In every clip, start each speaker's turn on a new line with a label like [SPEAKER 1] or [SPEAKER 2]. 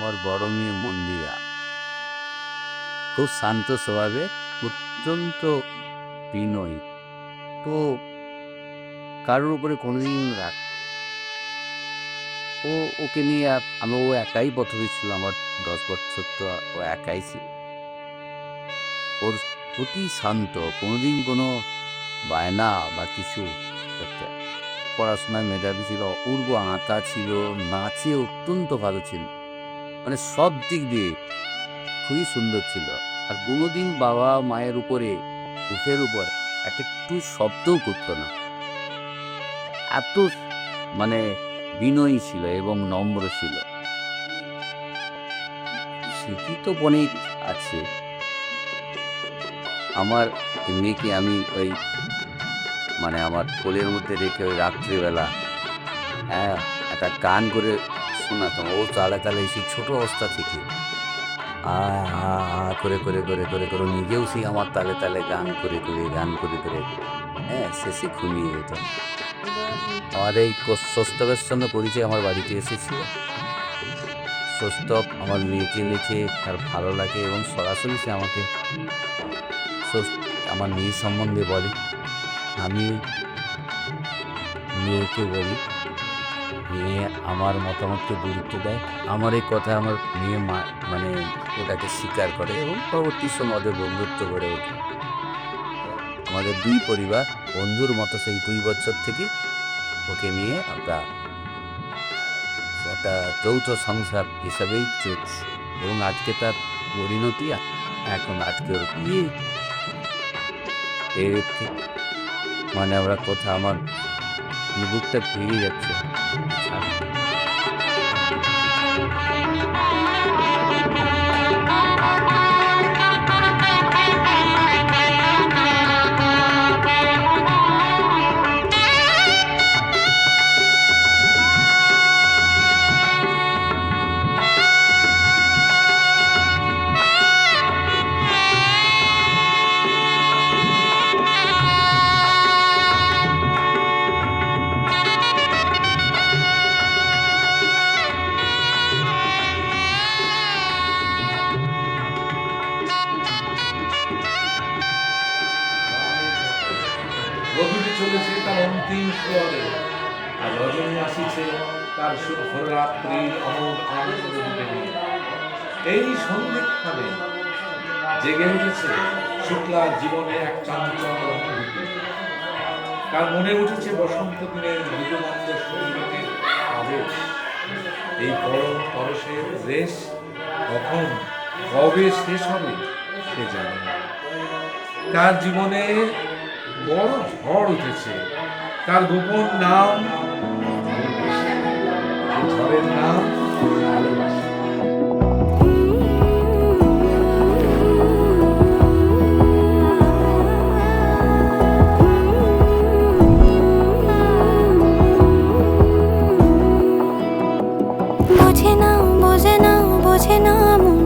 [SPEAKER 1] আমার বড় মেয়ে মন্দিরা খুব শান্ত স্বভাবে, অত্যন্ত বিনয়ী। তো কারোর উপরে কোনোদিন রাগ, ও ওকে নিয়ে ও একাই প্রথমে ছিল। আমার 10 বছর তো ও একাই ছিল। ওর অতি শান্ত, কোনোদিন কোনো বায়না বা কিছু করতে। পড়াশোনায় মেধাবী ছিল, অপূর্ব আঁকা ছিল, নাচে অত্যন্ত ভালো ছিল, মানে সব দিক দিয়ে খুবই সুন্দর ছিল। আর কোনোদিন বাবা মায়ের উপরে, মুখের উপর একটু শব্দও করতো না। এত মানে বিনয়ী ছিল এবং নম্র ছিল। স্মৃতি তো অনেক আছে। আমার মেয়েকে আমি আমার কোলের মধ্যে রেখে রাত্রিবেলা একটা গান করে শোনাতাম। ও তালে তালে সেই ছোট অবস্থা থেকে আ আ আ করে করে করে করে করে নিজেও সেই আমার তালে তালে গান করে করে শেষে ঘুমিয়ে যেত। আমার এই সৌস্তবের সঙ্গে পরিচয় আমার বাড়িতে এসেছিল। সৌস্তব আমার মেয়েকে দেখে তার ভালো লাগে এবং সরাসরি সে আমাকে আমার মেয়ে সম্বন্ধে বলে, আমি মেয়েকে বলি। মেয়ে আমার মতামতকে গুরুত্ব দেয়। আমার এই কথা আমার মেয়ে ওটাকে স্বীকার করে এবং পরবর্তী সময় ওদের বন্ধুত্ব গড়ে ওঠে। আমাদের দুই পরিবার বন্ধুর মতো সেই 2 বছর থেকে ওকে নিয়ে আমরা একটা যৌথ সংসার হিসাবেই চলছে এবং আজকে তার পরিণতি এখন আজকে ওর বিয়ে। আমরা কথা আমার বুকটা ভেঙে যাচ্ছে।
[SPEAKER 2] গভীরে চলেছে তার অন্তিম প্রহরে, আর রজনী আসিছে তার রাত্রির অমোঘ আনন্দ দিতে নিয়ে। এই সন্ধিক্ষণে জেগে উঠেছে শুক্লার জীবনে এক চঞ্চল অনুভূতি। তার মনে উঠেছে বসন্ত দিনের মৃদুমন্দ সঙ্গীতের আবেশ। এই পরম পরশের রেশ কখন কবে শেষ হবে সে জানে না। তার জীবনে বড় ঝড় উঠেছে। তার গোপন নাম, ঝড়ের নাম ভালোবাসা।
[SPEAKER 3] বোঝে না বোঝে না বোঝে না মন,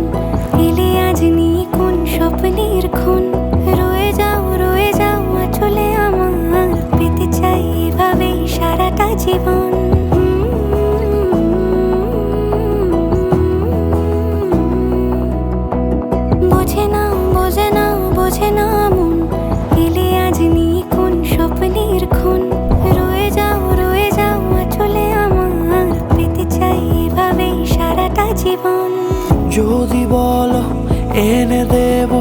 [SPEAKER 3] এলে আজ নিয়ে কোন স্বপ্নের খুন। রয়ে যাও চলে আমার, পেতে চাই এভাবেই সারাটা জীবন। বোঝে না বোঝে না বোঝে না মন, এলে আজ নিয়ে কোন স্বপ্নের খুন। রয়ে যাও চলে আমার, পেতে চাই এভাবেই সারাটা জীবন।
[SPEAKER 4] যদি বলো এনে দেব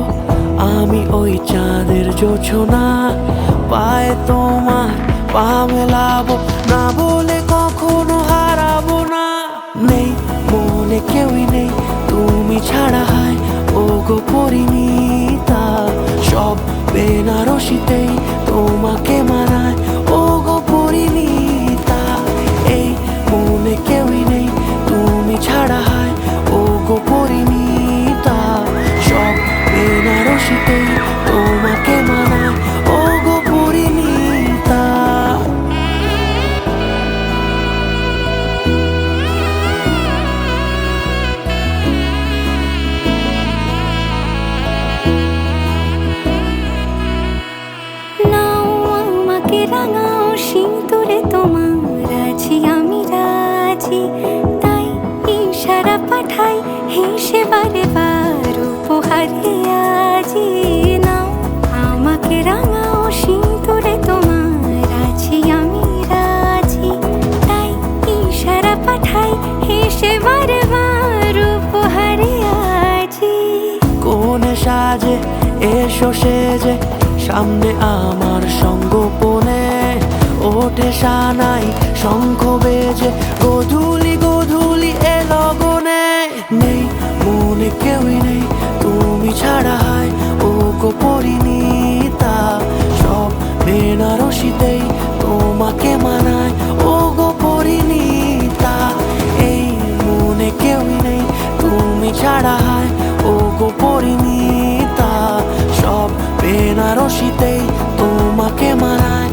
[SPEAKER 4] আমি ওই চাঁদের জোছনা, পায়ে তোমার পা মেলাবো, না বলে কখনো হারাবো না। নেই মনে কেউই নেই তুমি ছাড়া, হয় ও গো পরিণীতা। সব বেনারসিতেই তোমাকে মানায় ও গো পরিণীতা। এই মনে কেউই নেই তুমি ছাড়া, হয় ও গো পরিণীতা। সব বেনারসিতেই তোমাকে মানায় ও গো পরিণীতা।
[SPEAKER 3] নাও আমাকে রাঙা হেসে বারে বার উপহারে আজি নাও আমাকে রাঙাও সিঁদুরে তোমার আছি আমি রাজি তাই ইশারা পাঠাই হেসে বারে বার উপহারে আজি
[SPEAKER 4] কোনে সাজে এসো সেজে সামনে আমার সঙ্গোপনে ওঠে সানাই শঙ্খ বেজে গধূলি গধূলি এ লগনে নেই মনে কেউই নেই তুমি ছাড়া হয় ও গো পরিণীতা সব বেনারসিতেই তোমাকে মানায় ও গো পরিণীতা এই মনে কেউই নেই তুমি ছাড়া হয় ও গো পরিণীতা সব বেনারসিতেই তোমাকে মানায়